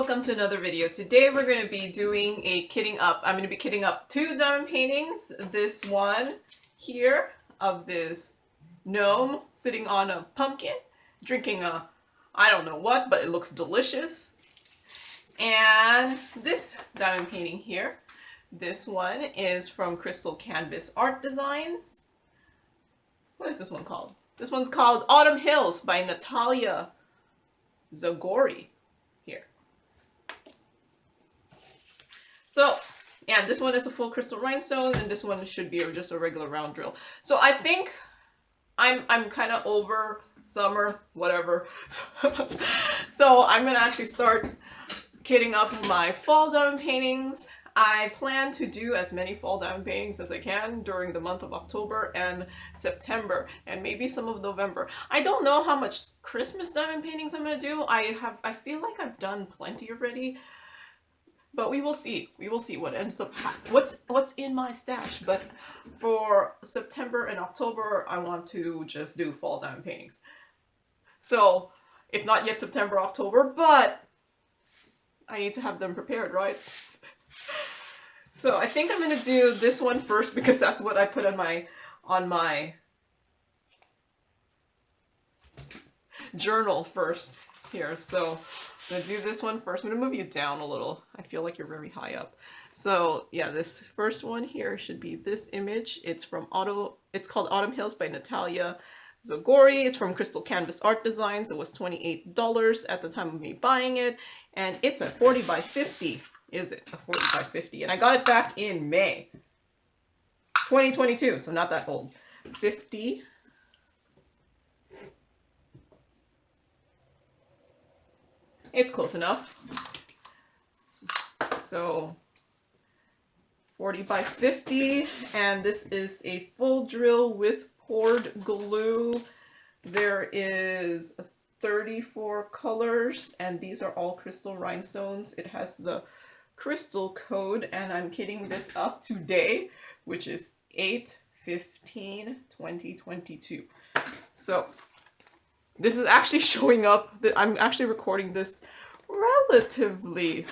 welcome to another video. Today we're going to be doing a kitting up. I'm going to be kitting up two diamond paintings. This one here of this gnome sitting on a pumpkin, drinking a, I don't know what, but it looks delicious. And this diamond painting here, this one is from Crystal Canvas Art Designs. What is this one called? This one's called Autumn Hills by Natalia Zagori here. So, yeah, this one is a full crystal rhinestone, and this one should be just a regular round drill. So I think I'm kind of over summer, whatever. So I'm gonna actually start kitting up my fall diamond paintings. I plan to do as many fall diamond paintings as I can during the month of October and September, and maybe some of November. I don't know how much Christmas diamond paintings I'm gonna do. I feel like I've done plenty already, but we will see. We will see what ends up what's in my stash. But for September and October, I want to just do fall diamond paintings. So it's not yet September, October, but I need to have them prepared, right? So I think I'm gonna do this one first because that's what I put on my journal first here. So I'm gonna do this one first. I'm gonna move you down a little. I feel like you're very high up. So yeah, this first one here should be this image. It's called Autumn Hills by Natalia Zagori. It's from Crystal Canvas Art Designs. It was $28 at the time of me buying it, and it's a 40 by 50. Is it a 40 by 50? And I got it back in May 2022, so not that old. 50. It's close enough. So 40 by 50, and this is a full drill with poured glue. There is 34 colors, and these are all crystal rhinestones. It has the crystal code, and I'm kitting this up today, which is 8/15/2022. So this is actually showing up. I'm actually recording this relatively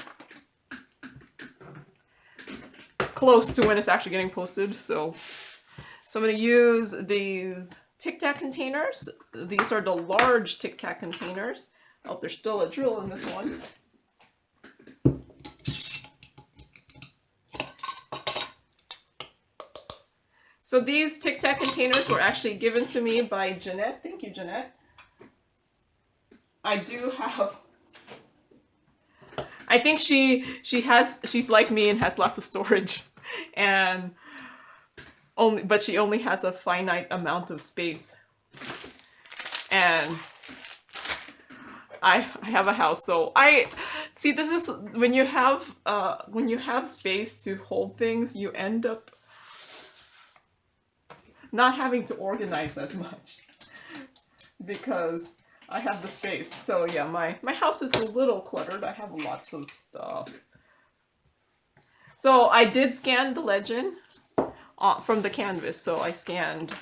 close to when it's actually getting posted. So I'm going to use these Tic Tac containers. These are the large Tic Tac containers. Oh, there's still a drill in this one. So these Tic Tac containers were actually given to me by Jeanette. Thank you, Jeanette. I do have, I think she's like me and has lots of storage, and but she only has a finite amount of space. And I have a house, so see, this is when you have space to hold things, you end up not having to organize as much because I have the space. So yeah, my house is a little cluttered. I have lots of stuff. So I did scan the legend from the canvas. So I scanned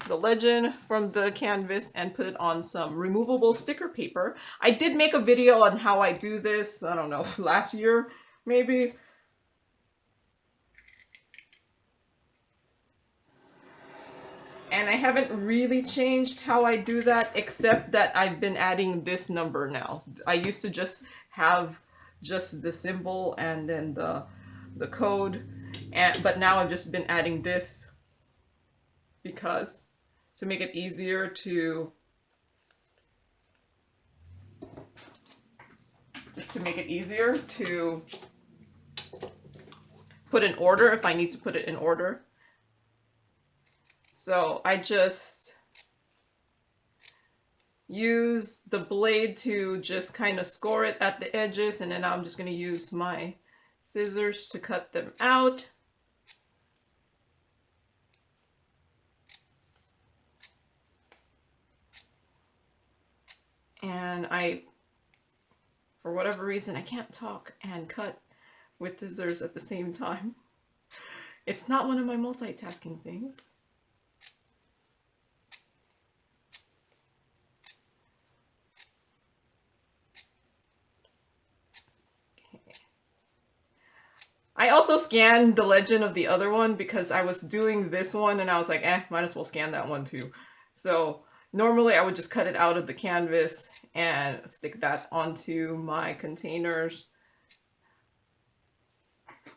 the legend from the canvas and put it on some removable sticker paper. I did make a video on how I do this, I don't know, last year maybe. And I haven't really changed how I do that, except that I've been adding this number now. I used to just have just the symbol and then the code, but now I've just been adding this because to make it easier to put in order if I need to put it in order. So I just use the blade to just kind of score it at the edges, and then I'm just going to use my scissors to cut them out. And for whatever reason, I can't talk and cut with scissors at the same time. It's not one of my multitasking things. I also scanned the legend of the other one because I was doing this one and I was like, might as well scan that one too. So normally I would just cut it out of the canvas and stick that onto my containers.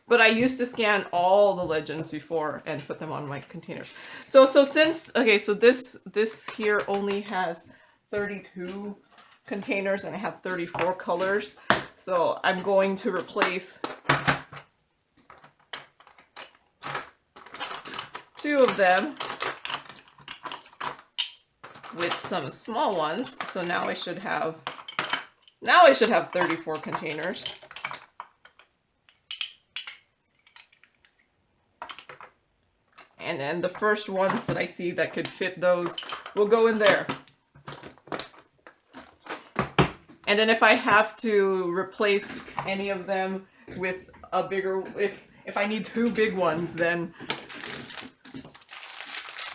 But I used to scan all the legends before and put them on my containers. So since, okay, so this here only has 32 containers and I have 34 colors. So I'm going to replace 2 of them with some small ones. So now I should have 34 containers. And then the first ones that I see that could fit those will go in there. And then if I have to replace any of them with a bigger, if I need 2 big ones, then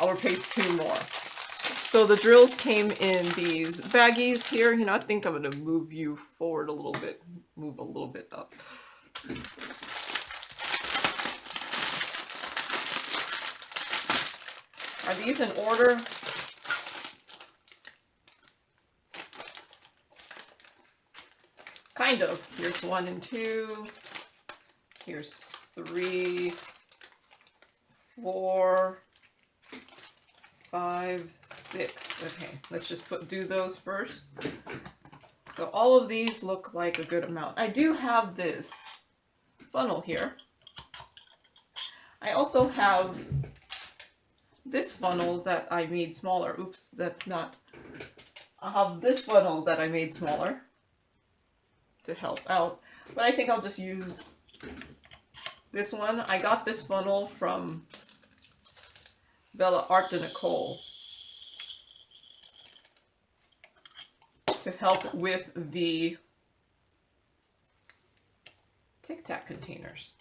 I'll replace 2 more. So the drills came in these baggies here. You know, I think I'm going to move you forward a little bit, move a little bit up. Are these in order? Kind of. Here's 1 and 2. Here's 3, 4, 5, 6. Okay, let's just do those first. So all of these look like a good amount. I do have this funnel here. I also have this funnel that I made smaller. Oops, that's not. I have this funnel that I made smaller to help out. But I think I'll just use this one. I got this funnel from Bella Art de Nicole to help with the Tic Tac containers.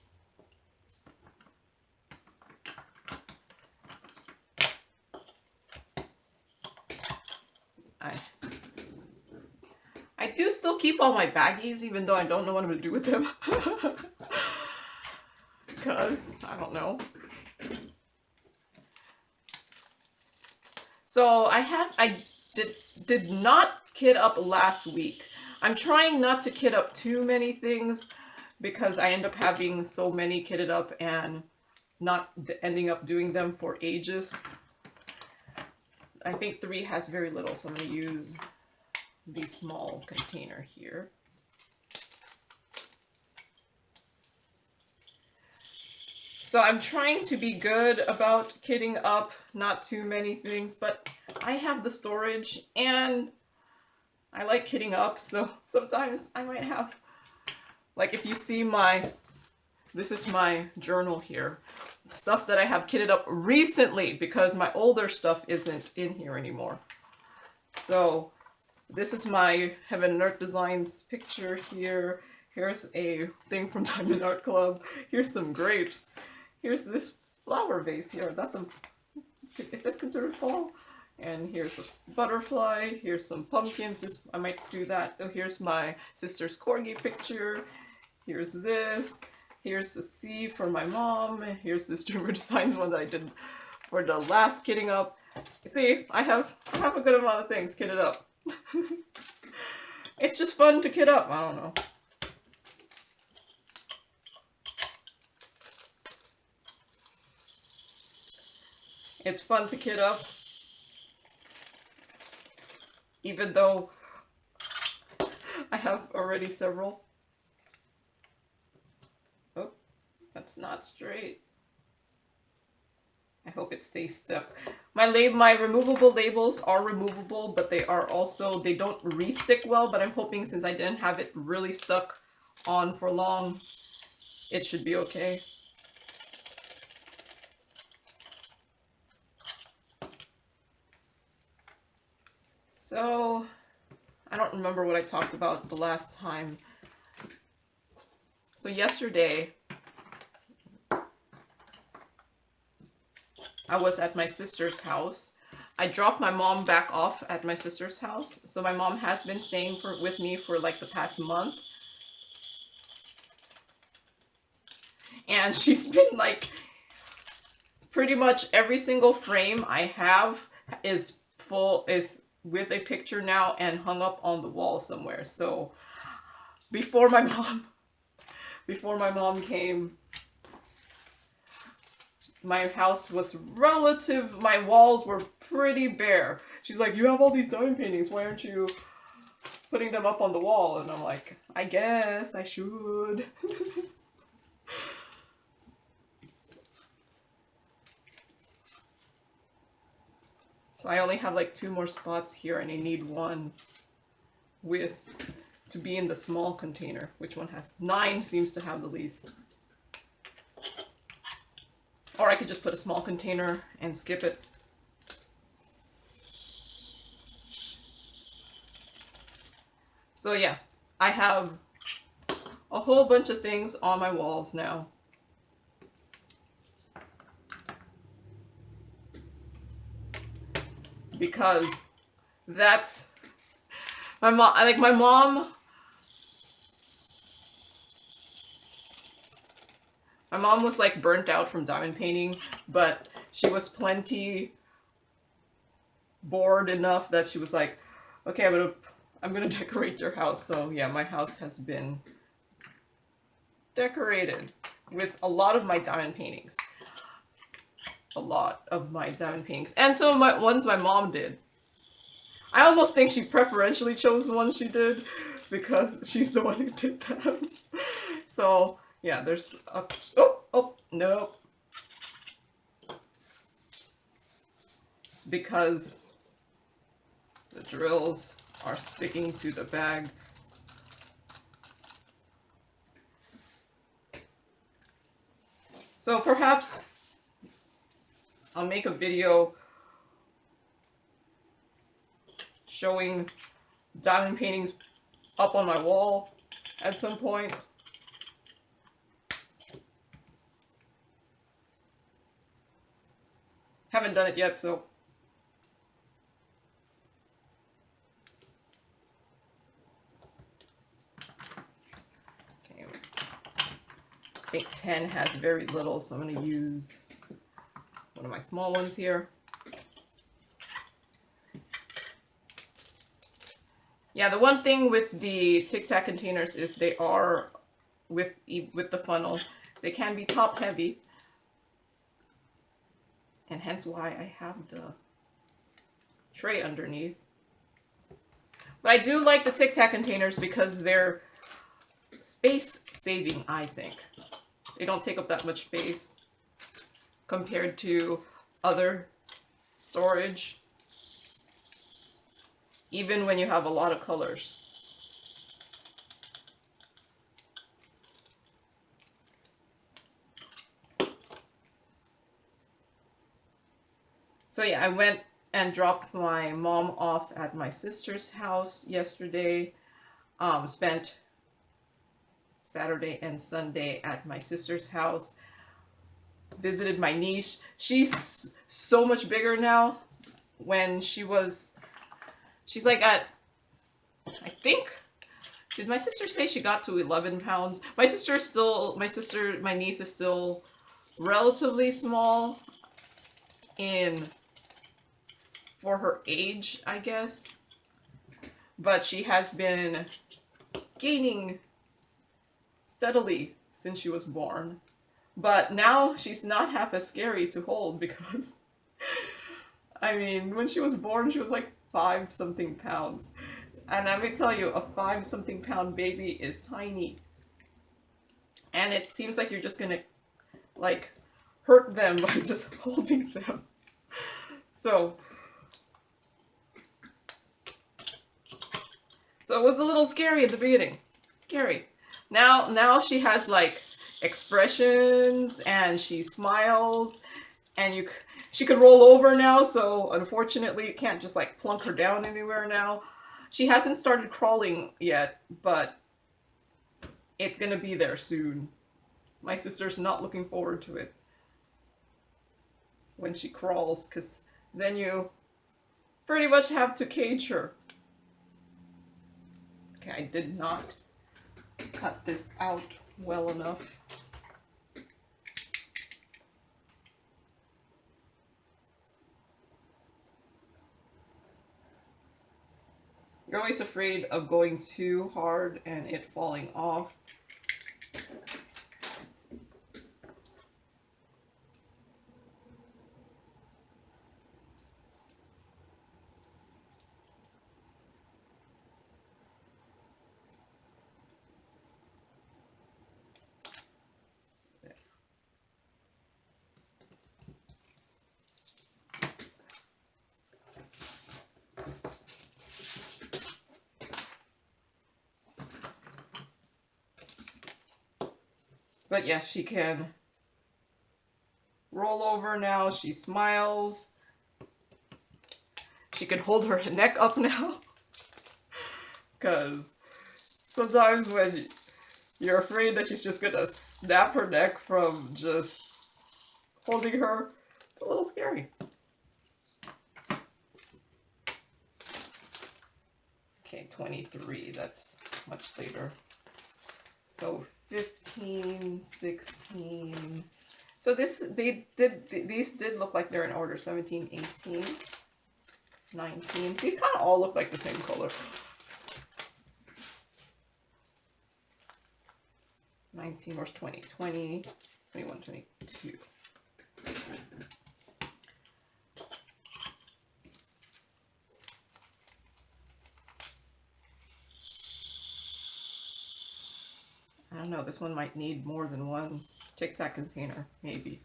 I do still keep all my baggies, even though I don't know what I'm going to do with them. Because, I don't know. So, I did not kit up last week. I'm trying not to kit up too many things, because I end up having so many kitted up and not ending up doing them for ages. I think 3 has very little, so I'm going to use the small container here. So I'm trying to be good about kitting up, not too many things, but I have the storage and I like kitting up, so sometimes I might have, like if you see this is my journal here, stuff that I have kitted up recently because my older stuff isn't in here anymore. So this is my Heaven and Earth Designs picture here. Here's a thing from Diamond Art Club. Here's some grapes. Here's this flower vase here. Is this considered fall? And here's a butterfly. Here's some pumpkins. I might do that. Oh, here's my sister's corgi picture. Here's this. Here's a C for my mom. Here's this Dreamer Designs one that I did for the last kitting up. See, I have a good amount of things kitted up. It's just fun to kit up. I don't know. It's fun to kit up, even though I have already several. Oh, that's not straight. I hope it stays stuck. My removable labels are removable, but they don't re-stick well, but I'm hoping since I didn't have it really stuck on for long, it should be okay. So, I don't remember what I talked about the last time. So yesterday, I was at my sister's house. I dropped my mom back off at my sister's house. So my mom has been staying with me for like the past month. and she's been like, pretty much every single frame I have is with a picture now and hung up on the wall somewhere. So before my mom came, my house was my walls were pretty bare. She's like, you have all these diamond paintings, why aren't you putting them up on the wall? And I'm like, I guess I should. So I only have like 2 more spots here, and I need one to be in the small container. Which one has 9? Seems to have the least. Or I could just put a small container and skip it. So yeah, I have a whole bunch of things on my walls now. Because that's my mom. My mom was like burnt out from diamond painting, but she was plenty bored enough that she was like, okay, I'm gonna decorate your house. So yeah, my house has been decorated with a lot of my diamond paintings. A lot of my diamond paintings. And some of ones my mom did. I almost think she preferentially chose the ones she did because she's the one who did them. So yeah, there's a... Oh, no. It's because the drills are sticking to the bag. So perhaps I'll make a video showing diamond paintings up on my wall at some point. Haven't done it yet, so. Okay. I think 10 has very little, so I'm going to use one of my small ones here. Yeah, the one thing with the Tic Tac containers is they are, with the funnel, they can be top heavy. And hence why I have the tray underneath. But I do like the Tic Tac containers because they're space saving, I think. They don't take up that much space compared to other storage, even when you have a lot of colors. So yeah, I went and dropped my mom off at my sister's house yesterday. Spent Saturday and Sunday at my sister's house. Visited my niece. She's so much bigger now. When she's like at, I think, did my sister say she got to 11 pounds? My niece is still relatively small for her age, I guess. But she has been gaining steadily since she was born. But now she's not half as scary to hold because, I mean, when she was born, she was like 5-something pounds. And let me tell you, a 5-something pound baby is tiny. And it seems like you're just gonna, like, hurt them by just holding them. So it was a little scary at the beginning. Scary. Now she has like expressions and she smiles and she could roll over now, so unfortunately you can't just like plunk her down anywhere now. She hasn't started crawling yet, but it's gonna be there soon. My sister's not looking forward to it when she crawls, because then you pretty much have to cage her. Okay, I did not cut this out well enough. You're always afraid of going too hard and it falling off. But yeah, she can roll over now. She smiles. She can hold her neck up now. Because sometimes when you're afraid that she's just gonna snap her neck from just holding her, it's a little scary. Okay, 23, that's much later. So 15, 16. So these did look like they're in order. 17, 18, 19. These kind of all look like the same color. 19, where's 20? 20, 21, 22. I don't know, this one might need more than one Tic Tac container, maybe.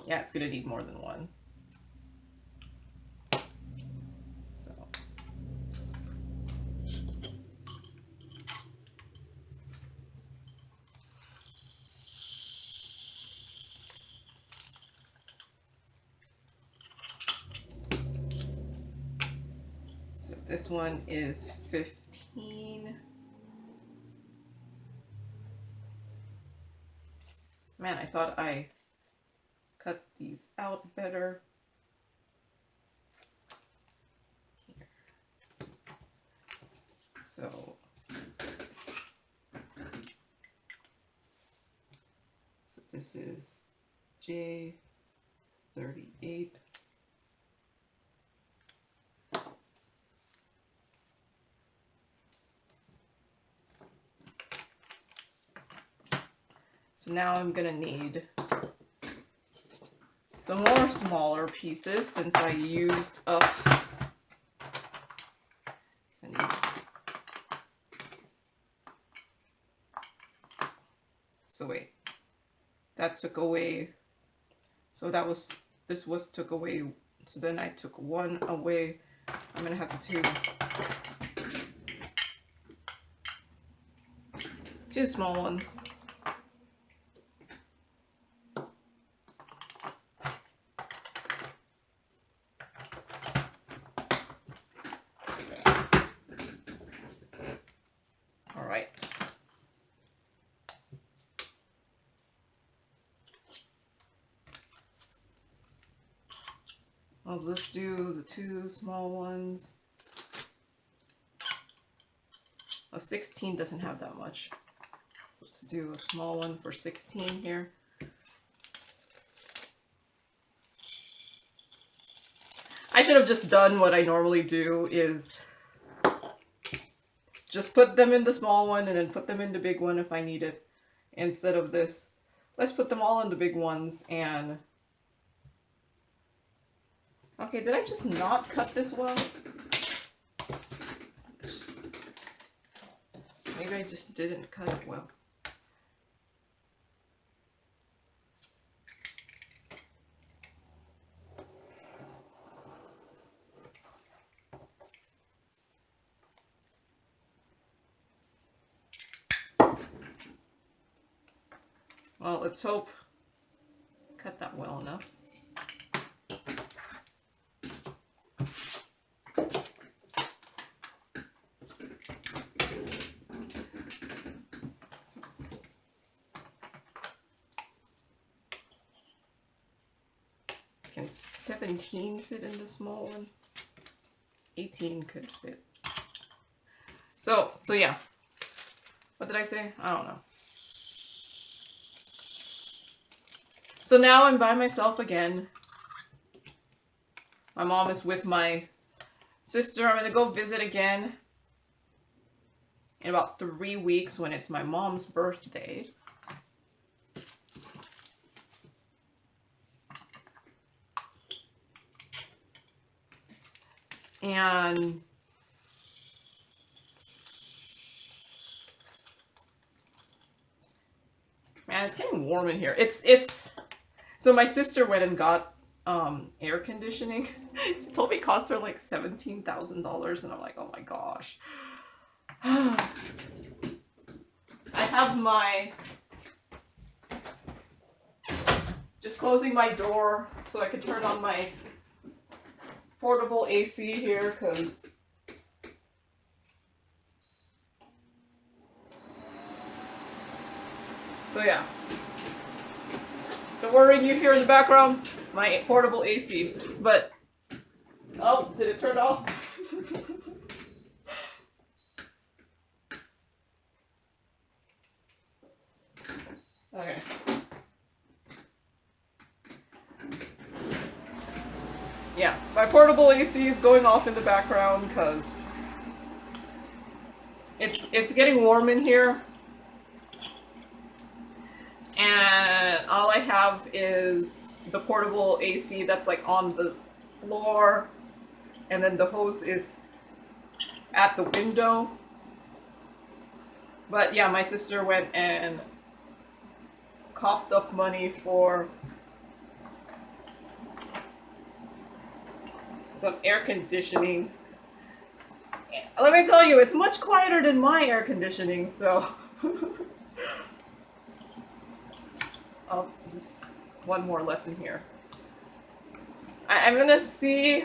Yeah, it's gonna need more than one. So. So this one is 15. Man, I thought I cut these out better. Here. So this is J38. So now I'm gonna need some more smaller pieces since I used up. So wait, that took away. So that was, this was took away. So then I took one away. I'm gonna have to do two small ones. Well, let's do the two small ones. Oh, 16 doesn't have that much. So let's do a small one for 16 here. I should have just done what I normally do, is just put them in the small one and then put them in the big one if I need it. Instead of this, let's put them all in the big ones and... Okay, did I just not cut this well? Maybe I just didn't cut it well. Well, let's hope I cut that well enough. Can 17 fit in the small one? 18 could fit. So yeah. What did I say? I don't know. So now I'm by myself again. My mom is with my sister. I'm gonna go visit again in about 3 weeks when it's my mom's birthday. And man, it's getting warm in here. It's so my sister went and got air conditioning. She told me it cost her like $17,000 and I'm like, oh my gosh. I have my just closing my door so I could turn on my portable AC here because so yeah. The whirring you hear in the background, my portable AC. But oh, did it turn off? Okay. Yeah, my portable AC is going off in the background because it's getting warm in here. And all I have is the portable AC that's like on the floor, and then the hose is at the window. But yeah, my sister went and coughed up money for some air conditioning. Let me tell you, it's much quieter than my air conditioning, so oh, just one more left in here. I'm gonna see,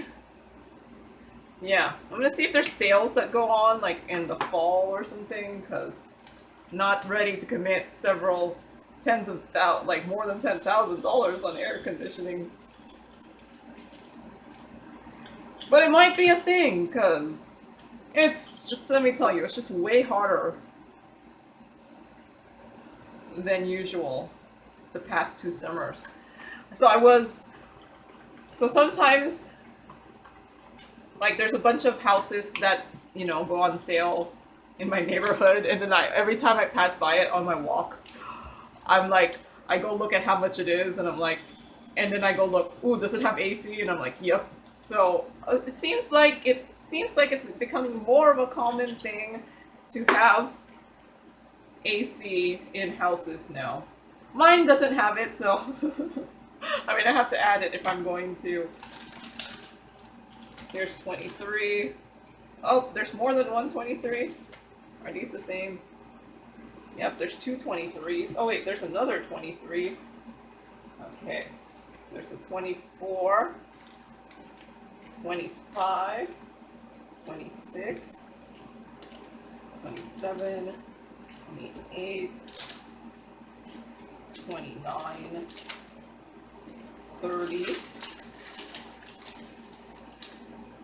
yeah, I'm gonna see if there's sales that go on like in the fall or something, because I'm not ready to commit several tens of thousands, like more than $10,000 on air conditioning. But it might be a thing, because it's just, let me tell you, it's just way harder than usual the past 2 summers. So sometimes, like, there's a bunch of houses that, you know, go on sale in my neighborhood, and then every time I pass by it on my walks, I'm like, I go look at how much it is, and I'm like, and then I go look, ooh, does it have AC? And I'm like, yep. So it seems like it's becoming more of a common thing to have AC in houses now. Mine doesn't have it, so I mean, I have to add it if I'm going to. Here's 23. Oh, there's more than one 23. Are these the same? Yep, there's 2 23s. Oh wait, there's another 23. Okay, there's a 24. 25, 26, 27, 28, 29, 30.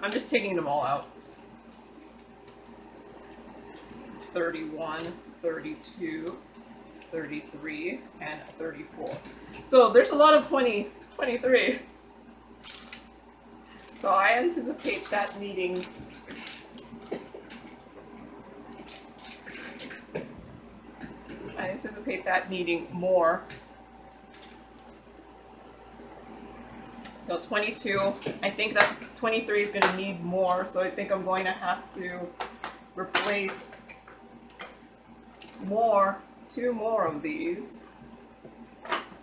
I'm just taking them all out. 31, 32, 33, and 34. So there's a lot of 23. So I anticipate that needing more. So 22, I think that 23 is going to need more, so I think I'm going to have to replace 2 more of these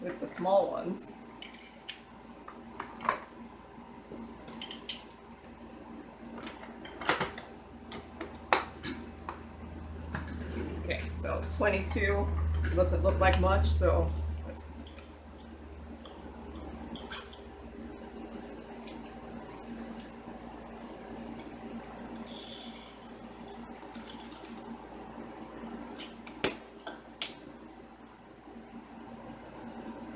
with the small ones. Okay, so 22 doesn't look like much, so let's.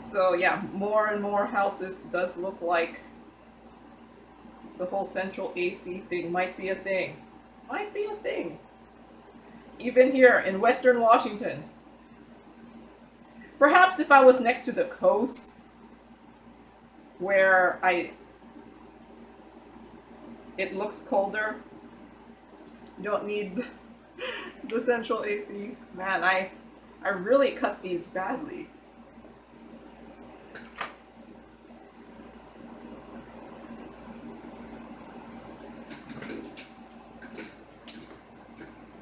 So yeah, more and more houses does look like the whole central AC thing might be a thing. Might be a thing. Even here in Western Washington. Perhaps if I was next to the coast, where it looks colder. You don't need the central AC. Man, I really cut these badly.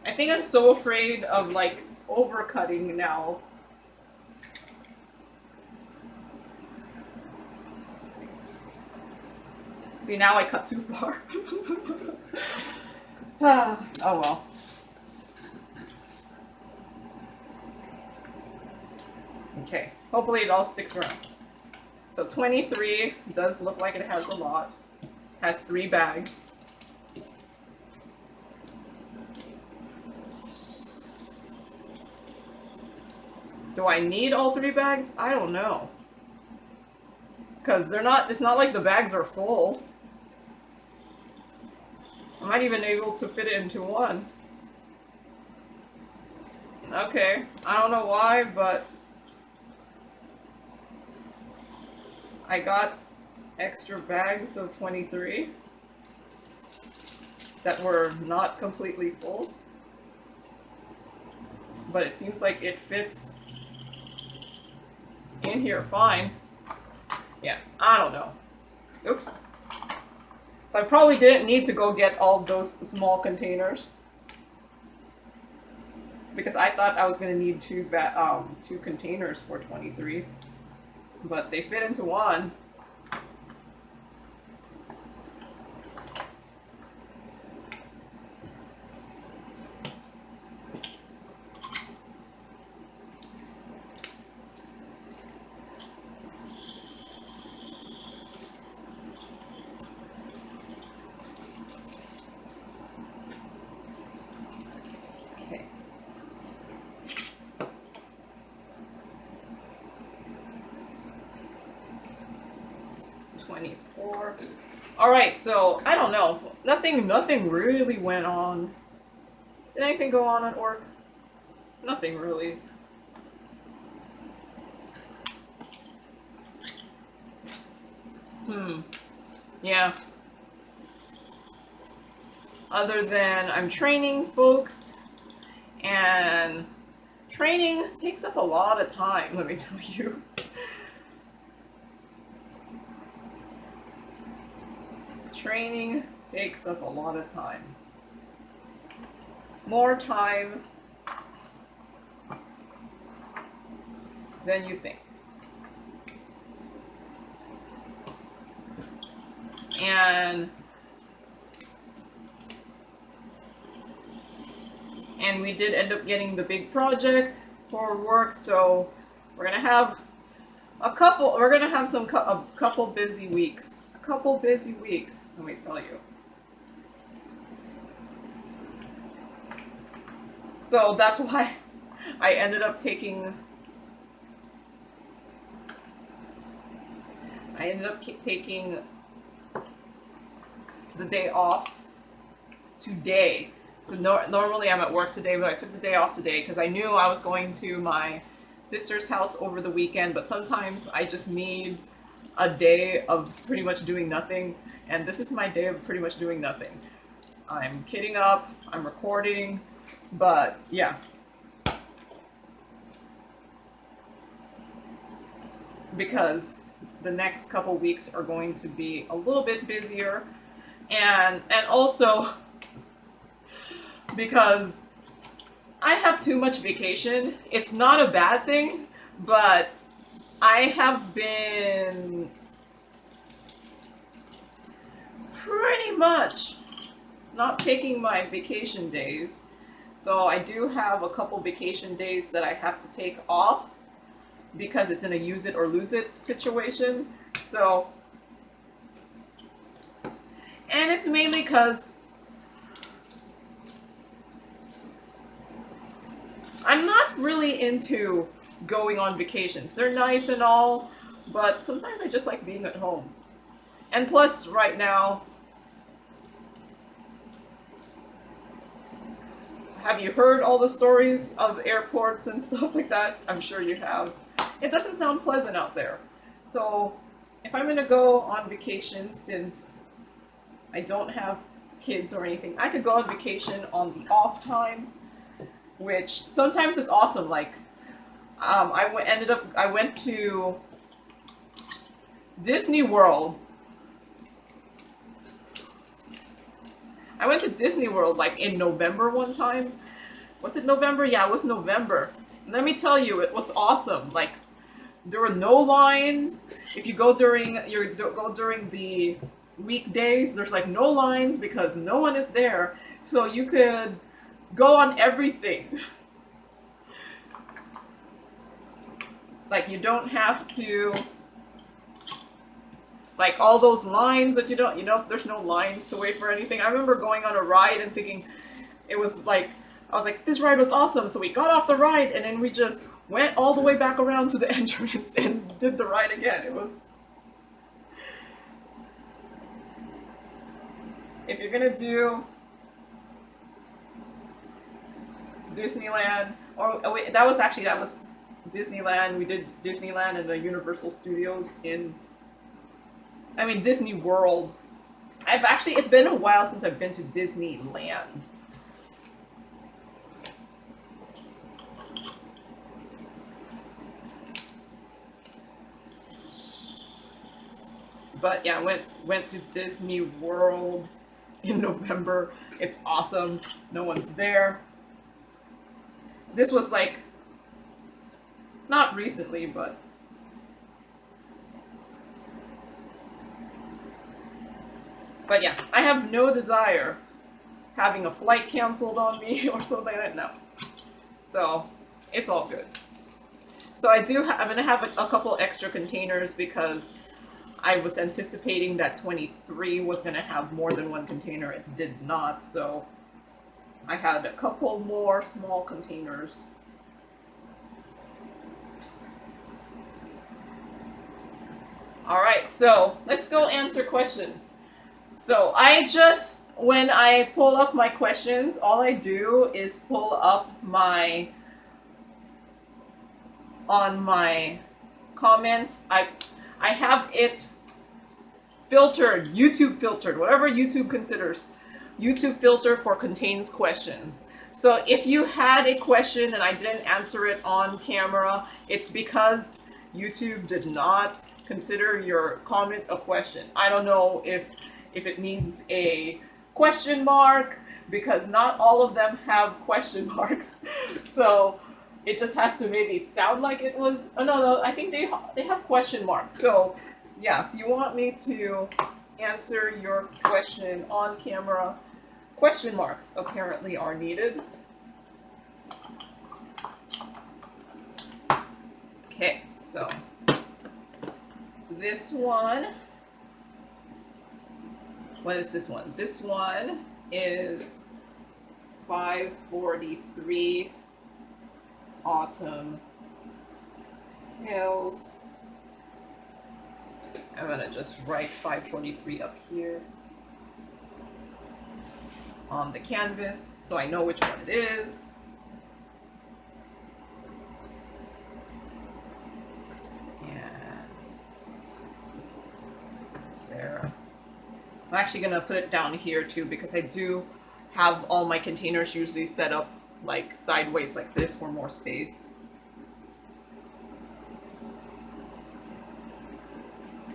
I think I'm so afraid of like overcutting now. See, now I cut too far. Oh well. Okay, hopefully it all sticks around. So 23 does look like it has a lot. Has 3 bags. Do I need all 3 bags? I don't know. Because they're not, it's not like the bags are full. I might even be able to fit it into one. Okay, I don't know why, but I got extra bags of 23 that were not completely full. But it seems like it fits in here fine. Yeah, I don't know. Oops. So I probably didn't need to go get all those small containers, because I thought I was going to need 2 containers for 23, but they fit into one. Okay. 24. All right, so I don't know. Nothing really went on. Did anything go on at work? Nothing really. Yeah. Other than I'm training folks, and training takes up a lot of time, let me tell you. Training takes up a lot of time. More time than you think. And we did end up getting the big project for work, so we're gonna have a couple busy weeks. Let me tell you. So that's why I ended up taking the day off today. So normally I'm at work today, but I took the day off today because I knew I was going to my sister's house over the weekend, but sometimes I just need a day of pretty much doing nothing, and this is my day of pretty much doing nothing. I'm kitting up, I'm recording, but yeah. Because the next couple weeks are going to be a little bit busier, and also because I have too much vacation. It's not a bad thing, but I have been pretty much not taking my vacation days. So I do have a couple vacation days that I have to take off because it's in a use it or lose it situation. So, and it's mainly because I'm not really into going on vacations. They're nice and all, but sometimes I just like being at home. And plus, right now, have you heard all the stories of airports and stuff like that? I'm sure you have. It doesn't sound pleasant out there. So if I'm gonna go on vacation, since I don't have kids or anything. I could go on vacation on the off time, which sometimes is awesome. Like, I went to Disney World. I went to Disney World like in November one time. Was it November? Yeah, it was November. Let me tell you, it was awesome. Like, there were no lines. If you go during the weekdays, there's like no lines because no one is there. So you could go on everything. Like, you don't have to, like, all those lines that there's no lines to wait for anything. I remember going on a ride and thinking it was like, I was like, this ride was awesome. So we got off the ride and then we just went all the way back around to the entrance and did the ride again. It was... If you're gonna do Disneyland, or oh wait, that was Disneyland. We did Disneyland and the Universal Studios Disney World. It's been a while since I've been to Disneyland. But yeah, went to Disney World in November. It's awesome. No one's there. This was like, not recently, but yeah, I have no desire having a flight canceled on me or something like that. No. So it's all good. So I'm gonna have a couple extra containers because I was anticipating that 23 was going to have more than one container. It did not, so I had a couple more small containers. Alright, so let's go answer questions. So when I pull up my questions, all I do is pull up on my comments. I have it filtered, YouTube filtered, whatever YouTube considers. YouTube filter for contains questions. So if you had a question and I didn't answer it on camera, it's because YouTube did not consider your comment a question. I don't know if it needs a question mark, because not all of them have question marks. So it just has to maybe sound like it was... Oh, no, I think they have question marks. So, yeah, if you want me to answer your question on camera, question marks apparently are needed. Okay, so this one... What is this one? This one is 543... Autumn Hills. I'm gonna just write 543 up here on the canvas so I know which one it is. And there. I'm actually gonna put it down here too because I do have all my containers usually set up like sideways like this for more space.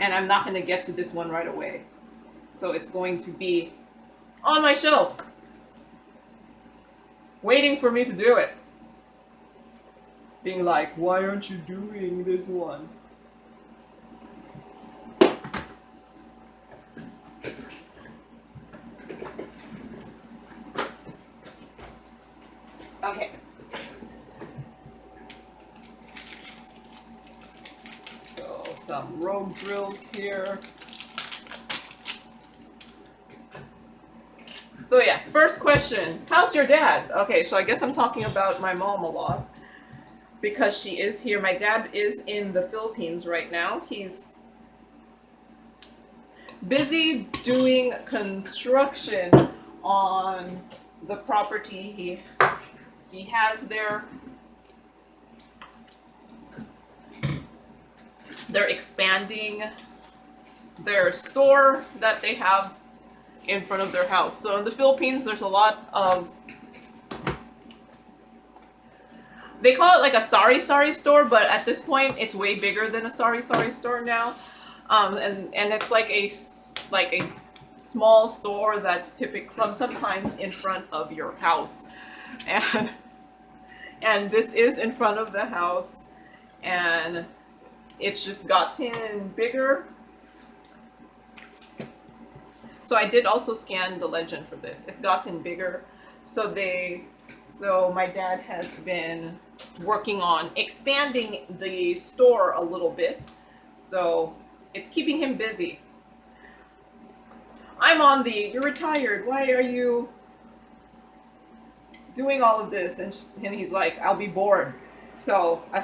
And I'm not going to get to this one right away. So it's going to be on my shelf, waiting for me to do it. Being like, why aren't you doing this one? Okay. So some rogue drills here. So yeah, first question, how's your dad? Okay, so I guess I'm talking about my mom a lot because she is here. My dad is in the Philippines right now. He's busy doing construction on the property he has there. They're expanding their store that they have in front of their house. So in the Philippines, there's a lot of, they call it like a sari-sari store, but at this point, it's way bigger than a sari-sari store now. And it's like a small store that's typically sometimes in front of your house, and this is in front of the house, and it's just gotten bigger. So I did also scan the legend for this. It's gotten bigger. So my dad has been working on expanding the store a little bit. So it's keeping him busy. I'm on the, you're retired, why are you doing all of this? And he's like, I'll be bored. So I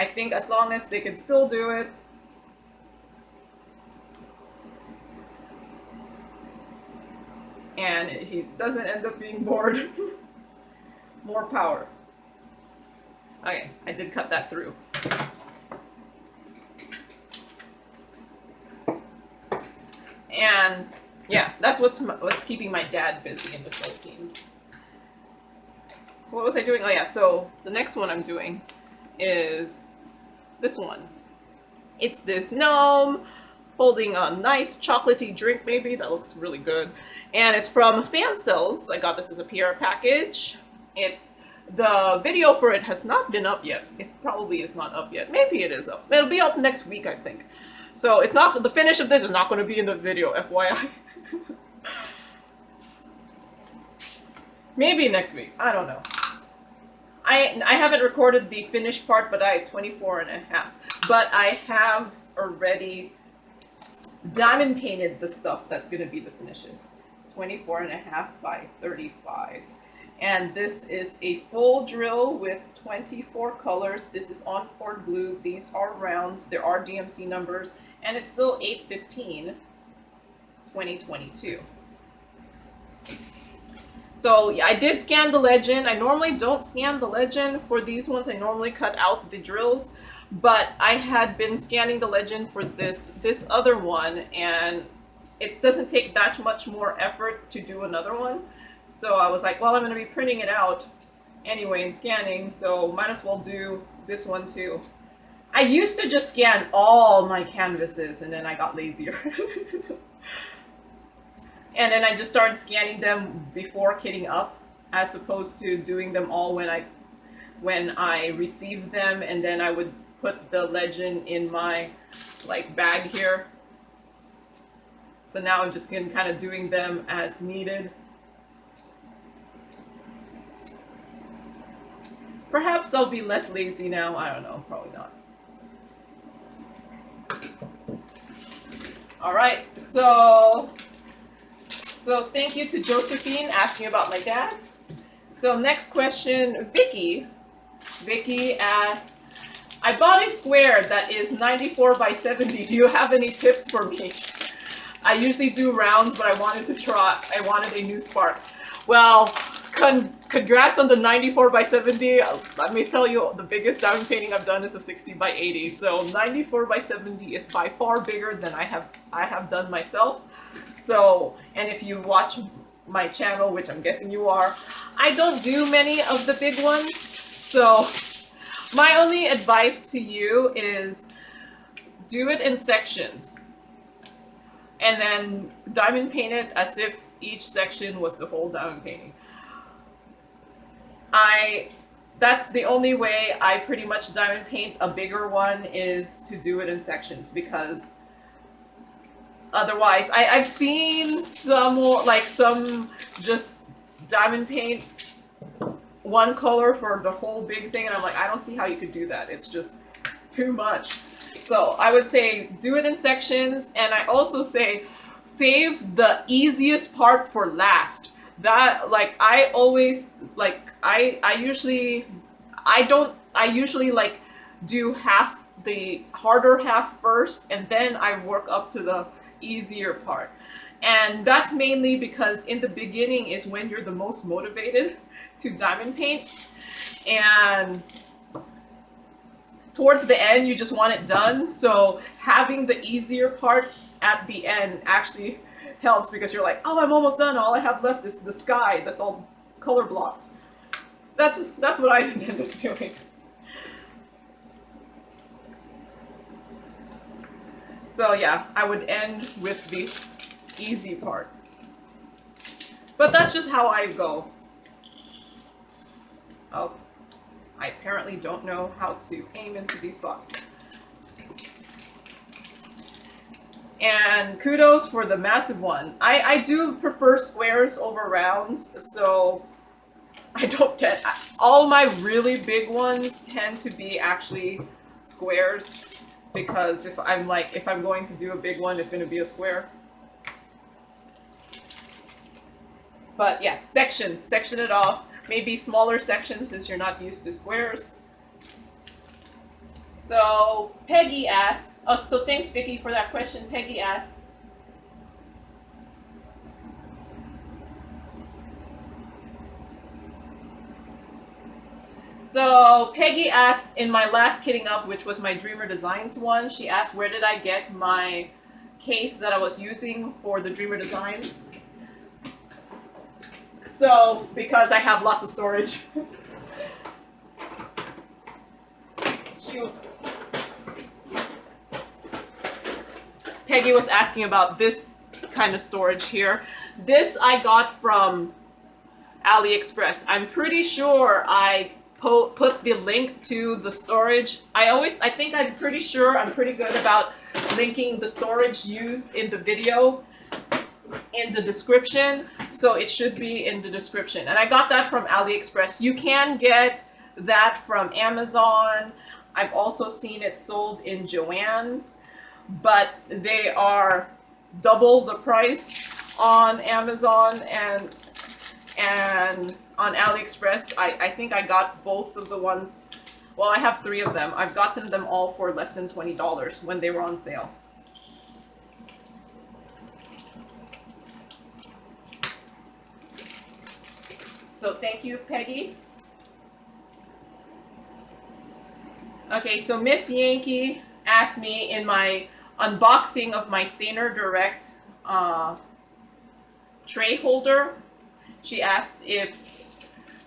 think as long as they can still do it, and he doesn't end up being bored, more power. Okay, I did cut that through. And yeah, that's what's keeping my dad busy in the Philippines. So what was I doing? Oh yeah, so the next one I'm doing is this one. It's this gnome holding a nice chocolatey drink, maybe, that looks really good. And it's from Fan Cells. I got this as a PR package. The video for it has not been up yet. It probably is not up yet. Maybe it is up. It'll be up next week, I think. So it's not, the finish of this is not going to be in the video, FYI. Maybe next week. I don't know. I haven't recorded the finished part, but I 24.5. But I have already diamond painted the stuff that's going to be the finishes. 24.5 by 35. And this is a full drill with 24 colors. This is on poured glue. These are rounds. There are DMC numbers. And it's still 8/15, 2022. So yeah, I did scan the legend. I normally don't scan the legend for these ones. I normally cut out the drills. But I had been scanning the legend for this other one, and it doesn't take that much more effort to do another one. So I was like, well, I'm going to be printing it out anyway and scanning, so might as well do this one too. I used to just scan all my canvases, and then I got lazier. And then I just started scanning them before kitting up, as opposed to doing them all when I received them, and then I would put the legend in my bag here. So now I'm just kind of doing them as needed. Perhaps I'll be less lazy now. I don't know. Probably not. All right. So thank you to Josephine asking about my dad. So next question, Vicky. Vicky asked, I bought a square that is 94 by 70. Do you have any tips for me? I usually do rounds, but I wanted to try. I wanted a new spark. Well, congrats on the 94 by 70. Let me tell you, the biggest diamond painting I've done is a 60 by 80. So 94 by 70 is by far bigger than I have done myself. So, and if you watch my channel, which I'm guessing you are, I don't do many of the big ones. So my only advice to you is do it in sections. And then diamond paint it as if each section was the whole diamond painting. That's the only way I pretty much diamond paint a bigger one, is to do it in sections, because otherwise, I've seen some just diamond paint one color for the whole big thing, and I'm like, I don't see how you could do that. It's just too much. So I would say do it in sections, and I also say save the easiest part for last. That, I always, I usually do half, the harder half first, and then I work up to the easier part. And that's mainly because in the beginning is when you're the most motivated to diamond paint. And towards the end, you just want it done. So having the easier part at the end actually helps, because you're like, oh, I'm almost done. All I have left is the sky that's all color blocked. That's what I end up doing. So yeah, I would end with the easy part. But that's just how I go. Oh, I apparently don't know how to aim into these boxes. And kudos for the massive one. I do prefer squares over rounds, so I don't tend, all my really big ones tend to be actually squares, because if I'm going to do a big one, it's going to be a square. But yeah, section it off. Maybe smaller sections since you're not used to squares. So Peggy asked, oh, so thanks Vicky for that question. Peggy asked, in my last kitting up, which was my Dreamer Designs one, she asked where did I get my case that I was using for the Dreamer Designs. So, because I have lots of storage. Peggy was asking about this kind of storage here. This I got from AliExpress. I'm pretty sure I put the link to the storage. I'm pretty sure I'm pretty good about linking the storage used in the video in the description, so it should be in the description. And I got that from AliExpress. You can get that from Amazon. I've also seen it sold in Joann's, but they are double the price on Amazon and on AliExpress. I think I got both of the ones. Well, I have 3 of them. I've gotten them all for less than $20 when they were on sale. So thank you, Peggy. Okay, so Miss Yankee asked me in my unboxing of my Saner Direct tray holder, she asked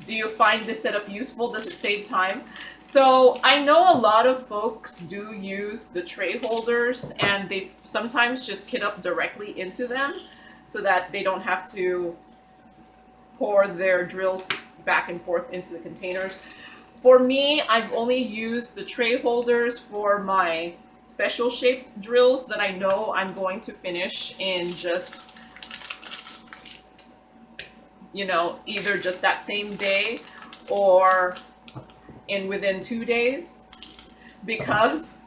do you find this setup useful? Does it save time? So I know a lot of folks do use the tray holders, and they sometimes just kit up directly into them so that they don't have to pour their drills back and forth into the containers. For me, I've only used the tray holders for my special shaped drills that I know I'm going to finish in just, either just that same day or within 2 days, because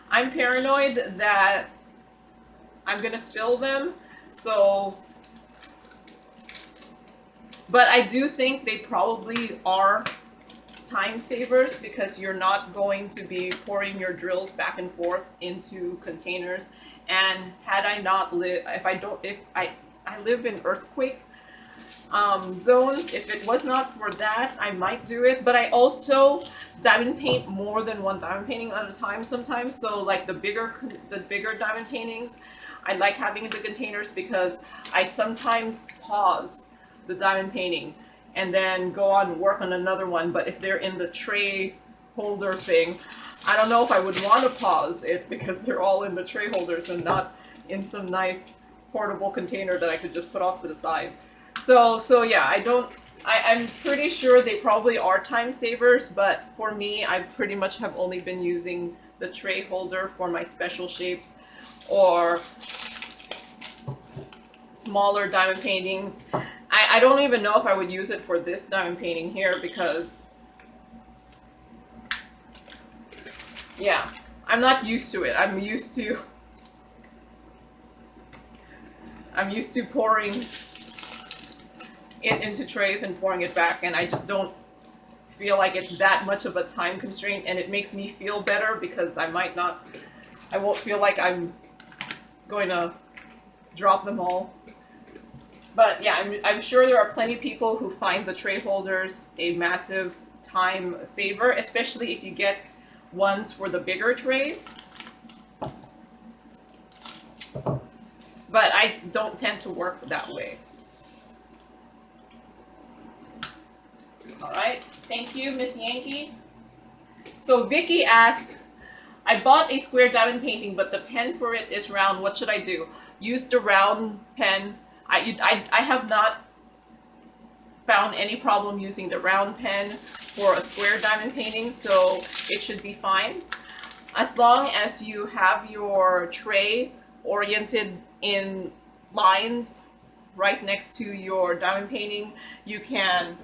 I'm paranoid that I'm gonna spill them. So, but I do think they probably are time savers, because you're not going to be pouring your drills back and forth into containers. And had I not I live in earthquake zones. If it was not for that, I might do it. But I also diamond paint more than one diamond painting at a time sometimes. So like the bigger diamond paintings, I like having in the containers, because I sometimes pause the diamond painting and then go on work on another one. But if they're in the tray holder thing, I don't know if I would want to pause it, because they're all in the tray holders and not in some nice portable container that I could just put off to the side. So yeah, I'm pretty sure they probably are time savers, but for me, I pretty much have only been using the tray holder for my special shapes or smaller diamond paintings. I don't even know if I would use it for this diamond painting here, because yeah, I'm not used to it. I'm used to pouring it into trays and pouring it back, and I just don't feel like it's that much of a time constraint, and it makes me feel better, because I won't feel like I'm going to drop them all. But yeah, I'm sure there are plenty of people who find the tray holders a massive time saver, especially if you get ones for the bigger trays. But I don't tend to work that way. All right, thank you, Miss Yankee. So Vicky asked, I bought a square diamond painting, but the pen for it is round. What should I do? Use the round pen. I have not found any problem using the round pen for a square diamond painting, so it should be fine. As long as you have your tray oriented in lines right next to your diamond painting, you can,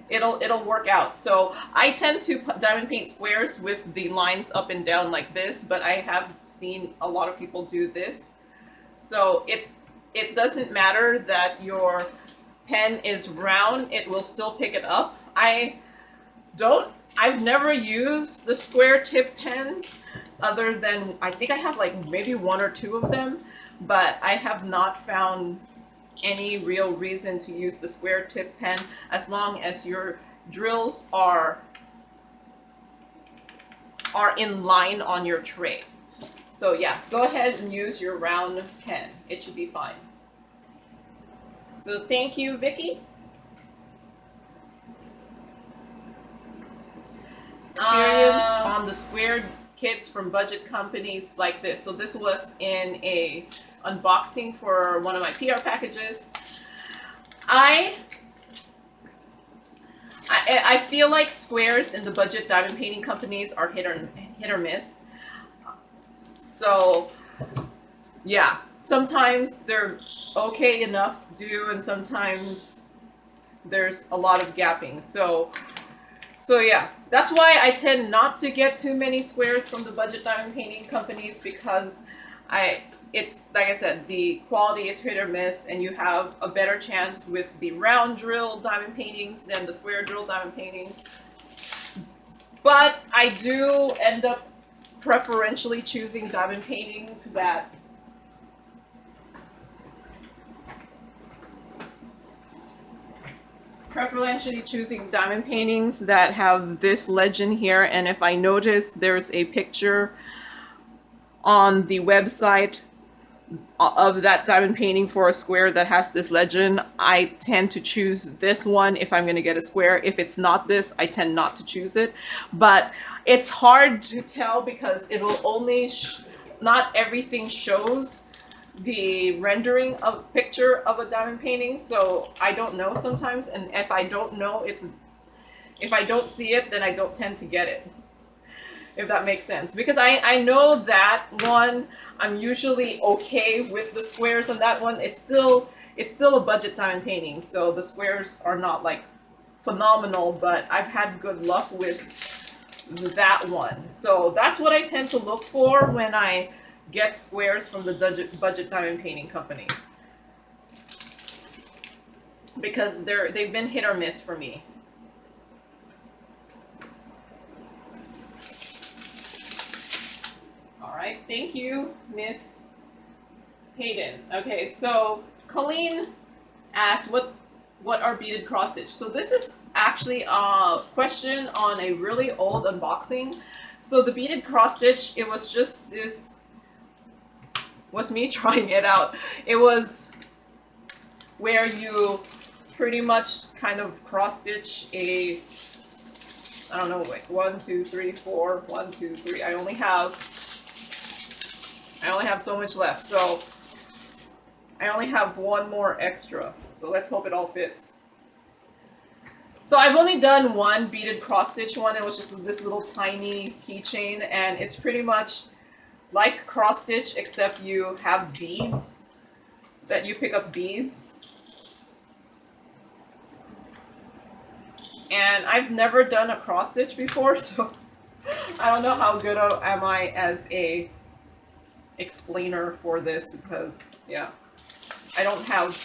it'll work out. So I tend to diamond paint squares with the lines up and down like this, but I have seen a lot of people do this. So it doesn't matter that your pen is round, it will still pick it up. I've never used the square tip pens other than, I think I have like maybe 1 or 2 of them, but I have not found any real reason to use the square tip pen as long as your drills are in line on your tray. So yeah, go ahead and use your round pen. It should be fine. So thank you, Vicky. Experience on the square kits from budget companies like this. So this was in a unboxing for one of my PR packages. I feel like squares in the budget diamond painting companies are hit or miss. So yeah, sometimes they're okay enough to do, and sometimes there's a lot of gapping. So yeah, that's why I tend not to get too many squares from the budget diamond painting companies, because it's like I said, the quality is hit or miss, and you have a better chance with the round drill diamond paintings than the square drill diamond paintings. But I do end up preferentially choosing diamond paintings that have this legend here. And if I notice there's a picture on the website of that diamond painting for a square that has this legend, I tend to choose this one if I'm going to get a square. If it's not this, I tend not to choose it. But it's hard to tell because it'll only not everything shows the rendering of picture of a diamond painting, so I don't know sometimes. And if I don't know, if I don't see it, then I don't tend to get it, if that makes sense. Because I know that one, I'm usually okay with the squares on that one. It's still a budget diamond painting, so the squares are not like phenomenal, but I've had good luck with that one. So that's what I tend to look for when I get squares from the budget diamond painting companies, because they've been hit or miss for me. All right, thank you, Miss Hayden. Okay, so Colleen asked, what are beaded cross stitch? So this is actually a question on a really old unboxing. So the beaded cross stitch, it was just this, was me trying it out. It was where you pretty much kind of cross stitch a, I don't know, like 1, 2, 3, 4, 1, 2, 3. I only have so much left, so I only have one more extra. So let's hope it all fits. So I've only done one beaded cross stitch one. It was just this little tiny keychain, and it's pretty much like cross stitch, except you have beads that you pick up beads. And I've never done a cross stitch before, so I don't know how good am I as a explainer for this, because yeah, I don't have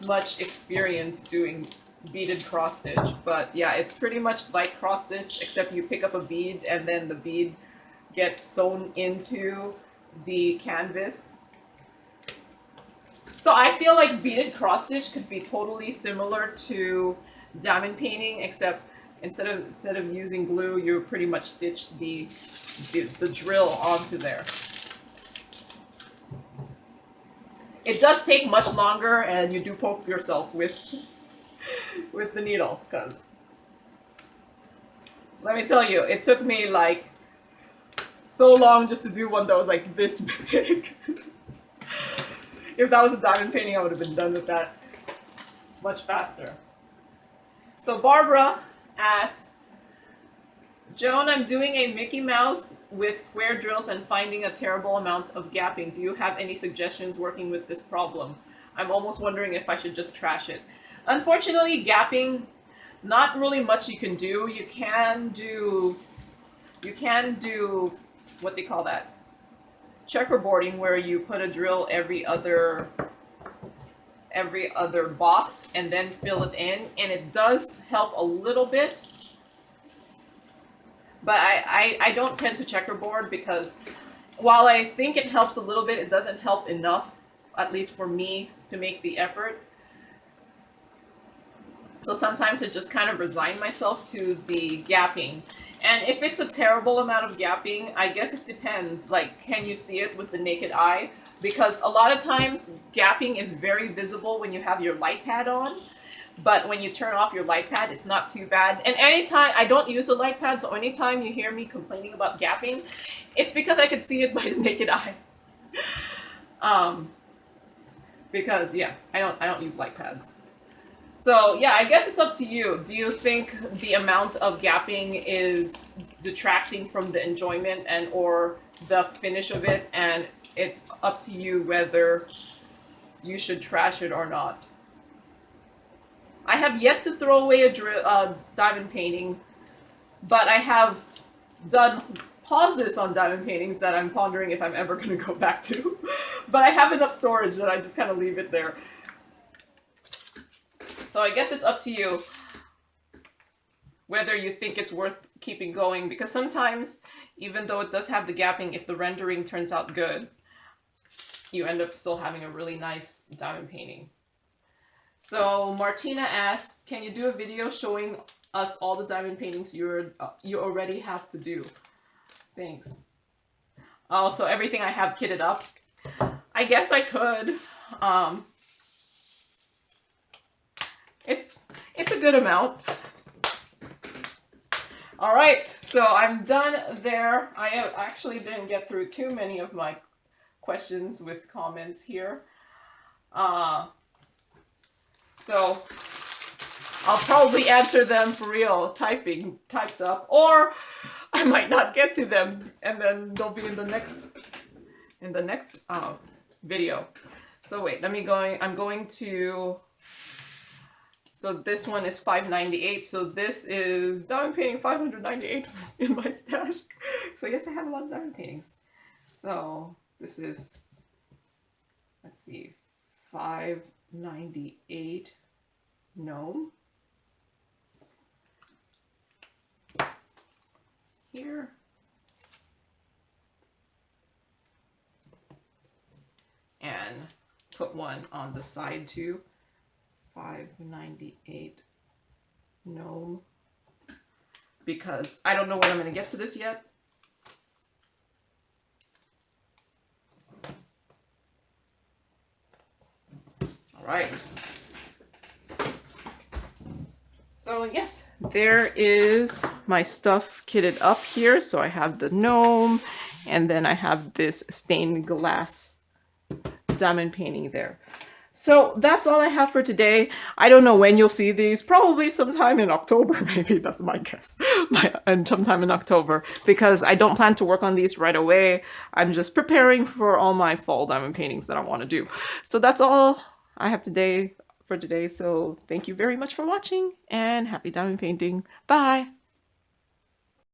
much experience doing beaded cross stitch. But yeah, it's pretty much like cross stitch, except you pick up a bead and then the bead gets sewn into the canvas. So I feel like beaded cross stitch could be totally similar to diamond painting, except instead of using glue, you pretty much stitch the drill onto there. It does take much longer, and you do poke yourself with the needle, because let me tell you, it took me like so long just to do one that was like this big. If that was a diamond painting, I would have been done with that much faster. So Barbara asked, Joan, I'm doing a Mickey Mouse with square drills and finding a terrible amount of gapping. Do you have any suggestions working with this problem? I'm almost wondering if I should just trash it. Unfortunately, gapping, not really much you can do. You can do, what do you call that? Checkerboarding, where you put a drill every other box and then fill it in, and it does help a little bit. But I don't tend to checkerboard, because while I think it helps a little bit, it doesn't help enough, at least for me, to make the effort. So sometimes I just kind of resign myself to the gapping. And if it's a terrible amount of gapping, I guess it depends. Like, can you see it with the naked eye? Because a lot of times gapping is very visible when you have your light pad on. But when you turn off your light pad, it's not too bad. And anytime, I don't use a light pad, so anytime you hear me complaining about gapping, it's because I can see it by the naked eye. Because yeah, I don't use light pads. So yeah, I guess it's up to you. Do you think the amount of gapping is detracting from the enjoyment and or the finish of it? And it's up to you whether you should trash it or not. I have yet to throw away a diamond painting, but I have done pauses on diamond paintings that I'm pondering if I'm ever going to go back to. But I have enough storage that I just kind of leave it there. So I guess it's up to you whether you think it's worth keeping going, because sometimes, even though it does have the gapping, if the rendering turns out good, you end up still having a really nice diamond painting. So Martina asked, can you do a video showing us all the diamond paintings you already have to do? Thanks. Oh, so everything I have kitted up. I guess I could. It's a good amount. All right, so I'm done there. I actually didn't get through too many of my questions with comments here. So I'll probably answer them for real, typed up, or I might not get to them, and then they'll be in the next video. So wait, I'm going to. So this one is $5.98. So this is diamond painting 598 in my stash. So yes, I have a lot of diamond paintings. So this is, let's see, $5.98 gnome. Here. And put one on the side too. $5.98 gnome, because I don't know when I'm going to get to this yet. All right. So yes, there is my stuff kitted up here. So I have the gnome, and then I have this stained glass diamond painting there. So that's all I have for today. I don't know when you'll see these, probably sometime in October, maybe, that's my guess, and sometime in October, because I don't plan to work on these right away. I'm just preparing for all my fall diamond paintings that I want to do. So that's all I have for today. So thank you very much for watching, and happy diamond painting. Bye!